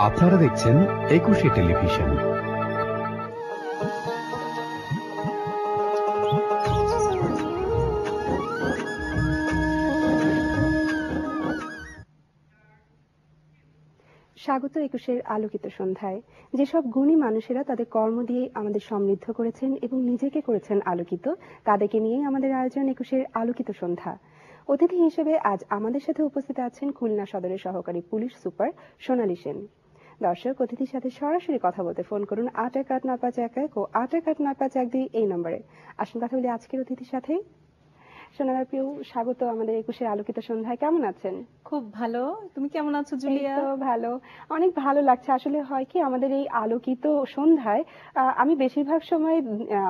আপনারা দেখছেন একুশে টেলিভিশন। স্বাগত একুশের আলোকিত সন্ধ্যায়। যেসব গুণী মানুষেরা তাদের কর্ম দিয়ে আমাদের সমৃদ্ধ করেছেন এবং নিজেকে করেছেন আলোকিত, তাদেরকে নিয়েই আমাদের আয়োজন একুশের আলোকিত সন্ধ্যা। অতিথি হিসেবে আজ আমাদের সাথে উপস্থিত আছেন খুলনা সদরের সহকারী পুলিশ সুপার সোনালী সেন। দর্শক, অতিথির সাথে সরাসরি কথা বলতে ফোন করুন 818951 ও 818952 এই নম্বরে। আসুন কথা বলি আজকের অতিথির সাথে। সোনালী আপু, স্বাগত আমাদের একুশের আলোকিত সন্ধ্যায়। কেমন আছেন? খুব ভালো। তুমি কেমন আছো জুলিয়া? এই তো ভালো, অনেক ভালো লাগছে। আসলে হয় কি, আমাদের এই আলোকিত সন্ধ্যায় আমি বেশিরভাগ সময়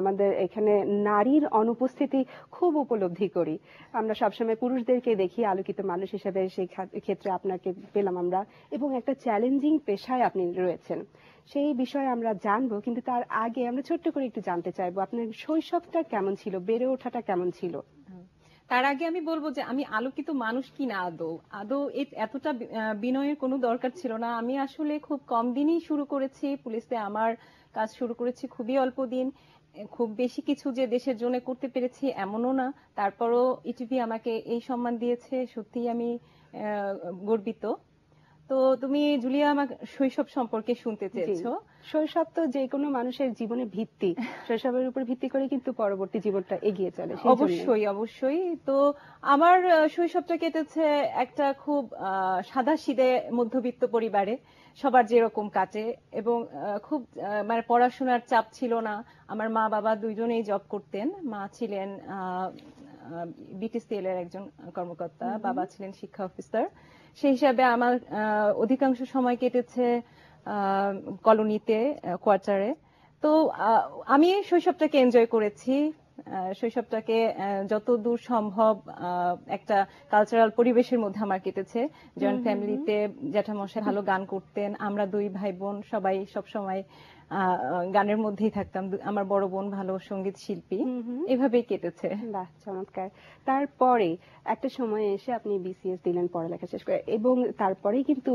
আমাদের এখানে নারীর অনুপস্থিতি খুব উপলব্ধি করি। আমরা সবসময় পুরুষদেরকে দেখি আলোকিত মানুষ হিসেবে, সেই ক্ষেত্রে আপনাকে পেলাম আমরা, এবং একটা চ্যালেঞ্জিং পেশায় আপনি রয়েছেন। সেই বিষয়ে আমরা জানবো, কিন্তু তার আগে আমরা ছোট্ট করে একটু জানতে চাইবো আপনার শৈশবটা কেমন ছিল, বেড়ে ওঠাটা কেমন ছিল। তার আগে আমি বলবো যে আমি আলোকিত মানুষ কিনা আদৌ আদৌ এতটা বিনয়ের কোনো দরকার ছিল না। আমি আসলে খুব কম দিনই শুরু করেছি পুলিশে, আমার কাজ শুরু করেছি খুবই অল্প দিন। খুব বেশি কিছু যে দেশের জন্য করতে পেরেছি এমনও না, তারপরও ইটিভি আমাকে এই সম্মান দিয়েছে, সত্যিই আমি গর্বিত। তো তুমি জুলিয়া আমার শৈশব সম্পর্কে শুনতে চেয়েছো। শৈশব তো যে কোনো মানুষের জীবনে ভিত্তি, শৈশবের উপর ভিত্তি করে কিন্তু পরবর্তী জীবনটা এগিয়ে চলে। অবশ্যই অবশ্যই। তো আমার শৈশবটা কেটেছে একটা খুব সাদাসিধে মধ্যবিত্ত পরিবারে, সবার যেরকম কাটে, এবং খুব মানে পড়াশোনার চাপ ছিল না। আমার মা বাবা দুইজনেই জব করতেন। মা ছিলেন বিটিসিএল এর একজন কর্মকর্তা, বাবা ছিলেন শিক্ষা অফিসার। সেই হিসাবে আমার অধিকাংশ সময় কেটেছে কলোনিতে, কোয়ার্টারে। তো আমি শৈশবটাকে এনজয় করেছি। শৈশবটাকে যত দূর সম্ভব একটা কালচারাল পরিবেশের মধ্যে আমার কেটেছে। জয়েন্ট ফ্যামিলিতে জ্যাঠামশাই ভালো গান করতেন, আমরা দুই ভাই বোন সবাই সবসময় গানের মধ্যেই থাকতাম। আমার বড় বোন ভালো সঙ্গীত শিল্পী। এভাবেই কেটেছে। বাহ, চমৎকার। তারপরে একটা সময় এসে আপনি বিসিএস দিলেন পড়ালেখা শেষ করে, এবং তারপরেই কিন্তু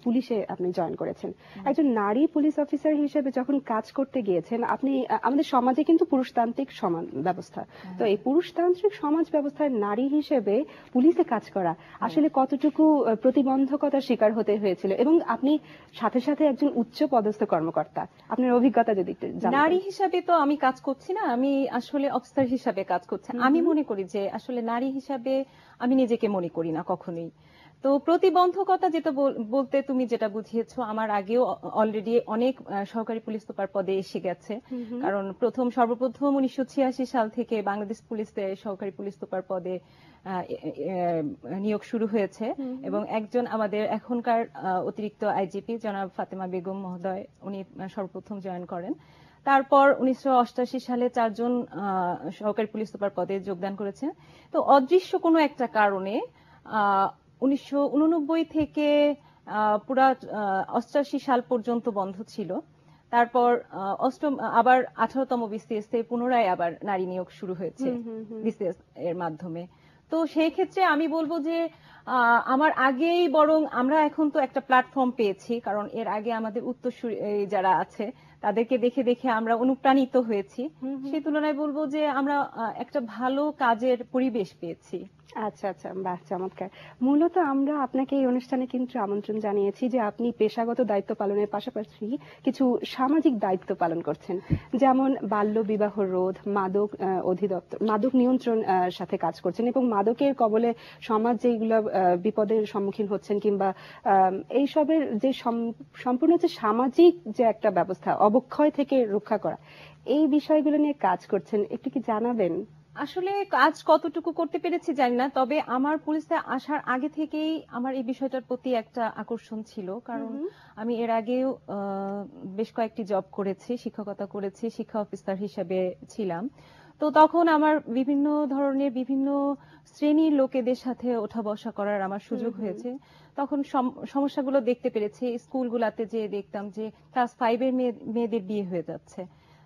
পুলিশে আপনি জয়েন করেছেন। একজন নারী পুলিশ অফিসার হিসেবে যখন কাজ করতে গিয়েছেন আপনি, আমাদের সমাজে কিন্তু পুরুষতান্ত্রিক সমাজ ব্যবস্থা, তো এই পুরুষতান্ত্রিক সমাজ ব্যবস্থায় নারী হিসেবে পুলিশে কাজ করা আসলে কতটুকু প্রতিবন্ধকতার শিকার হতে হয়েছিল, এবং আপনি সাথে সাথে একজন উচ্চ পদস্থ কর্মকর্তা, আপনার অভিজ্ঞতা যদি একটু জানাতেন। নারী হিসাবে তো আমি কাজ করছি না, আমি আসলে অফিসার হিসাবে কাজ করছি। আমি মনে করি যে আসলে নারী হিসাবে আমি নিজেকে মনে করি না কখনোই। তো প্রতিবন্ধকতা যেটা বলতে তুমি যেটা বুঝিয়েছো, আমার আগেও অলরেডি অনেক সহকারী পুলিশ সুপার পদে এসে গেছে। কারণ সর্বপ্রথম 1986 সাল থেকে বাংলাদেশ পুলিশে সহকারী পুলিশ সুপার পদে নিয়োগ শুরু হয়েছে, এবং একজন আমাদের এখনকার অতিরিক্ত আইজিপি জনাব ফাতেমা বেগম মহোদয়, উনি সর্বপ্রথম জয়েন করেন। তারপর 1988 সালে 4 জন সহকারী পুলিশ সুপার পদে যোগদান করেছেন। তো অদৃশ্য কোনো একটা কারণে 1989 থেকে পুরা 88 সাল পর্যন্ত বন্ধ ছিল। তারপর আবার 18তম বিসিএস পুনরায় আবার নারী নিয়োগ শুরু হয়েছে বিসিএস এর মাধ্যমে। তো সেই ক্ষেত্রে আমি বলবো যে আমার আগেই বরং আমরা এখন তো একটা প্ল্যাটফর্ম পেয়েছি, কারণ এর আগে আমাদের উত্তরসূরি যারা আছে তাদেরকে দেখে দেখে আমরা অনুপ্রাণিত হয়েছি। সেই তুলনায় বলবো যে আমরা একটা ভালো কাজের পরিবেশ পেয়েছি। আচ্ছা আচ্ছা, বাহ, চমৎকার। মূলত আমরা আপনাকে এই অনুষ্ঠানে কিন্তু আমন্ত্রণ জানিয়েছি যে আপনি পেশাগত দায়িত্ব পালনের পাশাপাশি কিছু সামাজিক দায়িত্ব পালন করছেন, যেমন বাল্য বিবাহ রোধ, মাদক অধিদপ্তর, মাদক নিয়ন্ত্রণ সাথে কাজ করছেন, এবং মাদকের কবলে সমাজ যেগুলো বিপদের সম্মুখীন হচ্ছেন, কিংবা এইসবের যে সম্পূর্ণ যে সামাজিক যে একটা ব্যবস্থা অবক্ষয় থেকে রক্ষা করা, এই বিষয়গুলো নিয়ে কাজ করছেন। একটু কি জানাবেন? আসলে কাজ কতটুকু করতে পেরেছি জানি না, তবে আমার পুলিশে আসার আগে থেকেই আমার এই বিষয়টার প্রতি একটা আকর্ষণ ছিল। কারণ আমি এর আগেও বেশ কয়েকটি জব করেছি, শিক্ষকতা করেছি, শিক্ষা অফিসার হিসেবে ছিলাম। তো তখন আমার বিভিন্ন ধরনের বিভিন্ন শ্রেণীর লোকেদের সাথে ওঠা বসা করার আমার সুযোগ হয়েছে। তখন সমস্যাগুলো দেখতে পেরেছি। স্কুলগুলোতে যে দেখতাম যে ক্লাস 5 এর মেয়েদের বিয়ে হয়ে যাচ্ছে।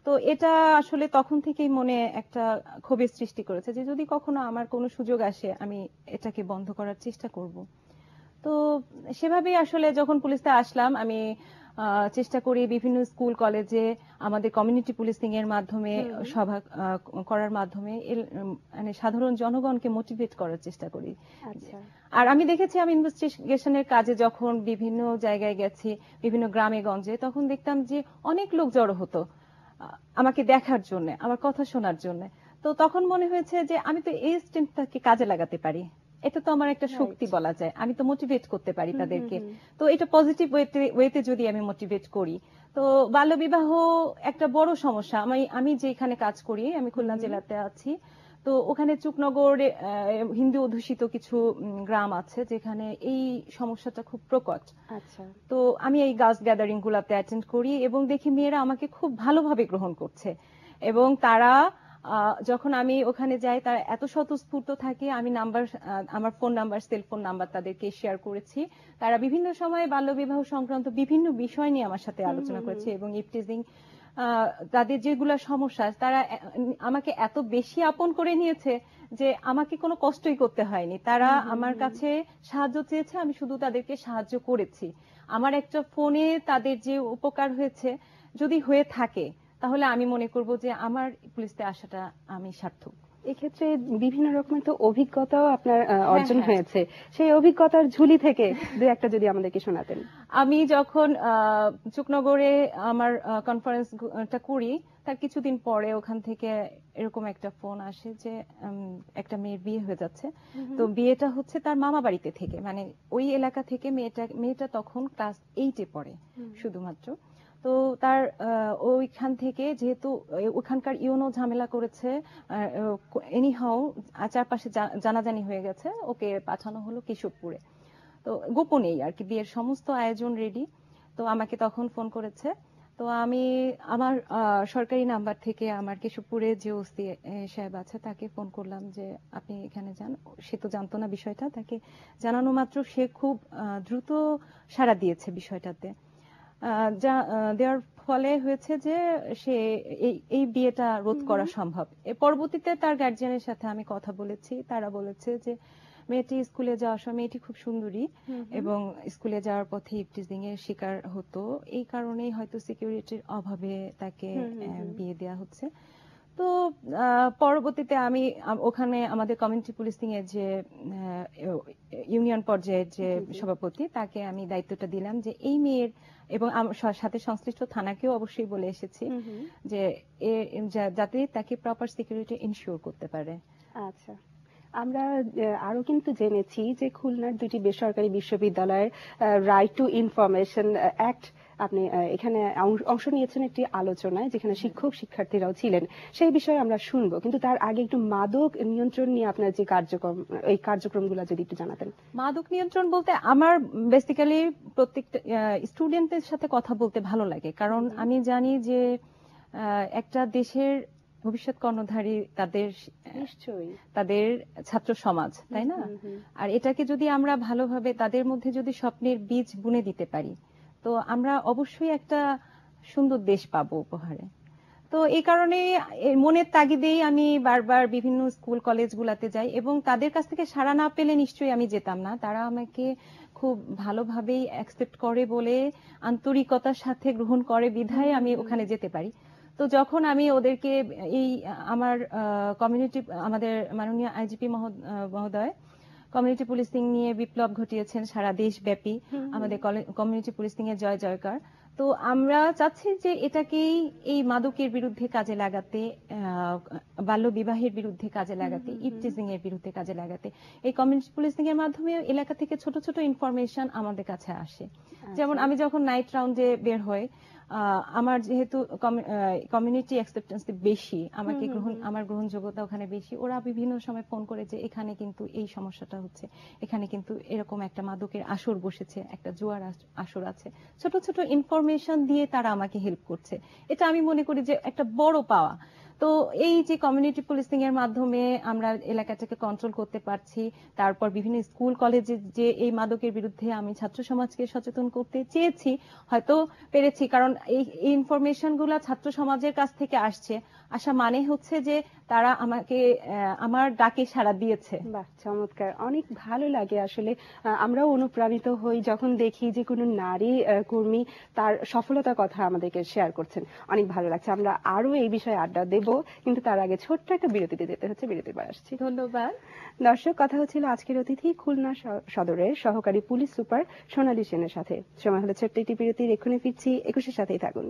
তো এটা আসলে তখন থেকেই মনে একটা ক্ষোভের সৃষ্টি করেছে যে যদি কখনো আমার কোনো সুযোগ আসে আমি এটাকে বন্ধ করার চেষ্টা করব। তো সেভাবেই আসলে যখন পুলিশে আসলাম আমি চেষ্টা করি বিভিন্ন স্কুল কলেজে আমাদের কমিউনিটি পুলিশিং এর মাধ্যমে সভা করার মাধ্যমে মানে সাধারণ জনগণকে মোটিভেট করার চেষ্টা করি। আচ্ছা। আর আমি দেখেছি আমি ইনভেস্টিগেশনের কাজে যখন বিভিন্ন জায়গায় গেছি, বিভিন্ন গ্রামে গঞ্জে, তখন দেখতাম যে অনেক লোক জড়ো হতো আমাকে দেখার জন্য, আমার কথা শোনার জন্য। তো তখন মনে হয়েছে যে আমি তো এই স্ট্রেংথটাকে কাজে লাগাতে পারি, এটা তো আমার একটা শক্তি বলা যায়, আমি তো মোটিভেট করতে পারি তাদেরকে। তো এটা পজিটিভ ওয়েতে যদি আমি মোটিভেট করি। তো বাল্যবিবাহ একটা বড় সমস্যা। আমি যেখানে কাজ করি, আমি খুলনা জেলাতে আছি, তো ওখানে চুকনগর হিন্দু অধ্যুষিত কিছু গ্রাম আছে যেখানে এই সমস্যাটা খুব প্রকট। আচ্ছা। তো আমি এই গার্লস গ্যাদারিং গুলাতে অ্যাটেন্ড করি এবং দেখি মেয়েরা আমাকে খুব ভালোভাবে গ্রহণ করছে এবং তারা যখন আমি ওখানে যাই তারা এত স্বতঃস্ফূর্ত থাকে। আমি আমার ফোন নাম্বার, সেলফোন নাম্বার তাদেরকে শেয়ার করেছি। তারা বিভিন্ন সময়ে বাল্যবিবাহ সংক্রান্ত বিভিন্ন বিষয় নিয়ে আমার সাথে আলোচনা করেছে এবং ইভটিজিং তাদের যেগুলো সমস্যা, তারা আমাকে এত বেশি আপন করে নিয়েছে যে আমাকে কোনো কষ্টই করতে হয়নি। তারা আমার কাছে সাহায্য চেয়েছে, আমি শুধু তাদেরকে সাহায্য করেছি। আমার একটা ফোনে তাদের যে উপকার হয়েছে যদি হয়ে থাকে, তাহলে আমি মনে করব যে আমার পুলিশে আসাটা আমি সার্থক। এক্ষেত্রে বিভিন্ন রকমের তো অভিজ্ঞতাও আপনার অর্জন হয়েছে, সেই অভিজ্ঞতার ঝুলি থেকে দু একটা যদি আমাদেরকে শোনাতেন। আমি যখন চুকনগরে আমার কনফারেন্সটা করি, তার কিছুদিন পরে ওখান থেকে এরকম একটা ফোন আসে যে একটা মেয়ের বিয়ে হয়ে যাচ্ছে। তো বিয়েটা হচ্ছে তার মামা বাড়িতে থেকে, মানে ওই এলাকা থেকে মেয়েটা তখন ক্লাস 8-এ পড়ে শুধুমাত্র। তো তার ওইখান থেকে যেহেতু ওখানকার ইউনো ঝামেলা করেছে, এনিহাও চারপাশে জানাজানি হয়ে গেছে, ওকে পাঠানো হলো কেশবপুরে। তো গোপনেই আর কি, বিয়ের সমস্ত আয়োজন রেডি। তো আমাকে তখন ফোন করেছে। তো আমি আমার সরকারি নাম্বার থেকে আমার কেশবপুরে যে ওসি সাহেব আছে তাকে ফোন করলাম যে আপনি এখানে যান। সে তো জানতো না বিষয়টা, তাকে জানানো মাত্র সে খুব দ্রুত সাড়া দিয়েছে বিষয়টাতে। দেওয়ার ফলে হয়েছে যে সে এই বিয়েটা রোধ করা সম্ভব। পরবর্তীতে তার গার্জিয়ানের সাথে আমি কথা বলেছি, তারা বলেছে যে মেয়েটি স্কুলে যাওয়ার সময়, মেয়েটি খুব সুন্দরী এবং স্কুলে যাওয়ার পথে ইভটিজিং এর শিকার হতো, এই কারণেই হয়তো সিকিউরিটির অভাবে তাকে বিয়ে দেওয়া হচ্ছে। তো পরবর্তীতে আমি ওখানে আমাদের কমিউনিটি পুলিশিং এর যে ইউনিয়ন পর্যায়ের যে সভাপতি, তাকে আমি দায়িত্বটা দিলাম যে এই মেয়ের এবং সাথে সংশ্লিষ্ট থানাকেও অবশ্যই বলে এসেছি যে যাতে তাকে প্রপার সিকিউরিটি ইনশিওর করতে পারে। আচ্ছা, আমরা আরো কিন্তু জেনেছি যে খুলনার দুটি বেসরকারি বিশ্ববিদ্যালয়ের রাইট টু ইনফরমেশন অ্যাক্ট, আপনি এখানে অংশ নিয়েছেন একটি আলোচনায় যেখানে শিক্ষক শিক্ষার্থীরাও ছিলেন, সেই বিষয়ে আমরা শুনবো। কিন্তু তার আগে একটু মাদক নিয়ন্ত্রণ নিয়ে আপনার যে কার্যক্রমগুলো যদি একটু জানাতেন। মাদক নিয়ন্ত্রণ বলতে আমার বেসিক্যালি প্রত্যেকটা স্টুডেন্টদের সাথে কথা বলতে ভালো লাগে, কারণ আমি জানি যে একটা দেশের ভবিষ্যৎ কর্ণধারী তাদের ছাত্র সমাজ, তাই না? আর এটাকে যদি আমরা ভালোভাবে তাদের মধ্যে যদি স্বপ্নের বীজ বুনে দিতে পারি, তো আমরা অবশ্যই একটা সুন্দর দেশ পাবো উপহারে। তো এই কারণে মনের তাগিদেই আমি বারবার বিভিন্ন স্কুল কলেজ গুলাতে যাই এবং তাদের কাছ থেকে সাড়া না পেলে নিশ্চয়ই আমি যেতাম না। তারা আমাকে খুব ভালোভাবেই অ্যাকসেপ্ট করে বলে, আন্তরিকতার সাথে গ্রহণ করে বিধায় আমি ওখানে যেতে পারি। তো যখন আমি ওদেরকে এই আমার কমিউনিটি, আমাদের মাননীয় আইজিপি মহোদয় কমিউনিটি পুলিশিং নিয়ে বিপ্লব ঘটিয়েছেন সারা দেশব্যাপী, আমাদের কমিউনিটি পুলিশিং এর জয় জয়কার। তো আমরা চাচ্ছি যে এটাকেই এই মাদকের বিরুদ্ধে কাজে লাগাতে, বাল্য বিবাহের বিরুদ্ধে কাজে লাগাতে, ইভটিজিং এর বিরুদ্ধে কাজে লাগাতে এই কমিউনিটি পুলিশিং এর মাধ্যমে এলাকা থেকে ছোট ছোট ইনফরমেশন আমাদের কাছে আসে। যেমন আমি যখন নাইট রাউন্ডে বের হই, আমার যেহেতু কমিউনিটি অ্যাকসেপ্টেন্স বেশি, আমার গ্রহণযোগ্যতা ওখানে বেশি, ওরা বিভিন্ন সময় ফোন করে যে এখানে কিন্তু এই সমস্যাটা হচ্ছে, এখানে কিন্তু এরকম একটা মাদকের আসর বসেছে, একটা জুয়ার আসর আছে, ছোট ছোট ইনফরমেশন দিয়ে তারা আমাকে হেল্প করছে। এটা আমি মনে করি যে একটা বড় পাওয়া। তো এই যে কমিউনিটি পুলিশিং এর মাধ্যমে আমরা এলাকাটাকে কন্ট্রোল করতে পারছি, তারপর বিভিন্ন স্কুল কলেজে যে এই মাদকের বিরুদ্ধে আমি ছাত্র সমাজকে সচেতন করতে চেয়েছি, হয়তো পেরেছি, কারণ এই ইনফরমেশন গুলা ছাত্র সমাজের কাছ থেকে আসা মানে হচ্ছে যে তারা আমাকে আমার ডাকে সাড়া দিয়েছে। বাহ, চমৎকার, অনেক ভালো লাগে আসলে। আমরাও অনুপ্রাণিত হই যখন দেখি যে কোনো নারী কর্মী তার সফলতার কথা আমাদেরকে শেয়ার করছেন। অনেক ভালো লাগছে। আমরা আরো এই বিষয়ে আড্ডা দেব, কিন্তু তার আগে ছোট্ট একটা বিরতিতে যেতে হচ্ছে। বিরতির পর আসছি। ধন্যবাদ। দর্শক, কথা হচ্ছিল আজকের অতিথি খুলনা সদরের সহকারী পুলিশ সুপার সোনালী সেনের সাথে। সময় হলো ছোট্ট একটি বিরতির, এক্ষুনি ফিরছি, 21-এর সাথেই থাকুন।